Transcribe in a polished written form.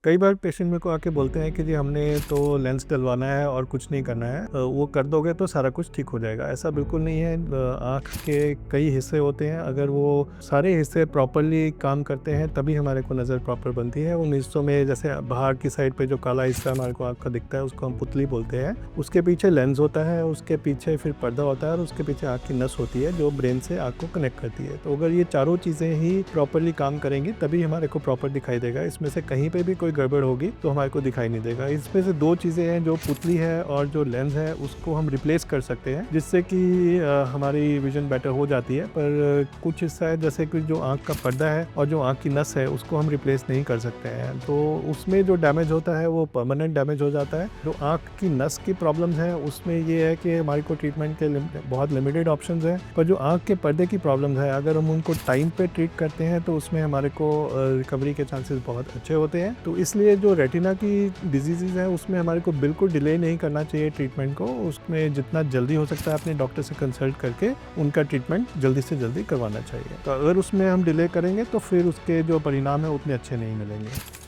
कई बार पेशेंट मेरे को आके बोलते हैं कि जी हमने तो लेंस डलवाना है और कुछ नहीं करना है, वो कर दोगे तो सारा कुछ ठीक हो जाएगा। ऐसा बिल्कुल नहीं है। आँख के कई हिस्से होते हैं, अगर वो सारे हिस्से प्रॉपरली काम करते हैं तभी हमारे को नज़र प्रॉपर बनती है। उन हिस्सों में जैसे बाहर की साइड पे जो काला हिस्सा हमारे को आँख का दिखता है उसको हम पुतली बोलते हैं। उसके पीछे लेंस होता है, उसके पीछे फिर पर्दा होता है और उसके पीछे आँख की नस होती है जो ब्रेन से आँख को कनेक्ट करती है। तो अगर ये चारों चीज़ें ही प्रॉपरली काम करेंगी तभी हमारे को प्रॉपर दिखाई देगा। इसमें से कहीं पे भी कोई गड़बड़ होगी तो हमारे को दिखाई नहीं देगा। इसमें से दो चीज़ें हैं, जो पुतली है और जो लेंस है उसको हम रिप्लेस कर सकते हैं जिससे कि हमारी विजन बेटर हो जाती है। पर कुछ हिस्सा है जैसे कि जो आँख का पर्दा है और जो आँख की नस है उसको हम रिप्लेस नहीं कर सकते हैं, तो उसमें जो डैमेज होता है वो परमानेंट डैमेज हो जाता है। जो आँख की नस की प्रॉब्लम्स है उसमें ये है कि हमारे को ट्रीटमेंट के बहुत लिमिटेड ऑप्शंस हैं, पर जो आँख के पर्दे की प्रॉब्लम्स है अगर हम उनको टाइम पे ट्रीट करते हैं तो उसमें हमारे को रिकवरी के चांसेस बहुत अच्छे होते हैं। तो इसलिए जो रेटिना की डिजीज़ है उसमें हमारे को बिल्कुल डिले नहीं करना चाहिए ट्रीटमेंट को। उसमें जितना जल्दी हो सकता है अपने डॉक्टर से कंसल्ट करके उनका ट्रीटमेंट जल्दी से जल्दी करवाना चाहिए। तो अगर उसमें हम डिले करेंगे तो फिर उसके जो परिणाम है उतने अच्छे नहीं मिलेंगे।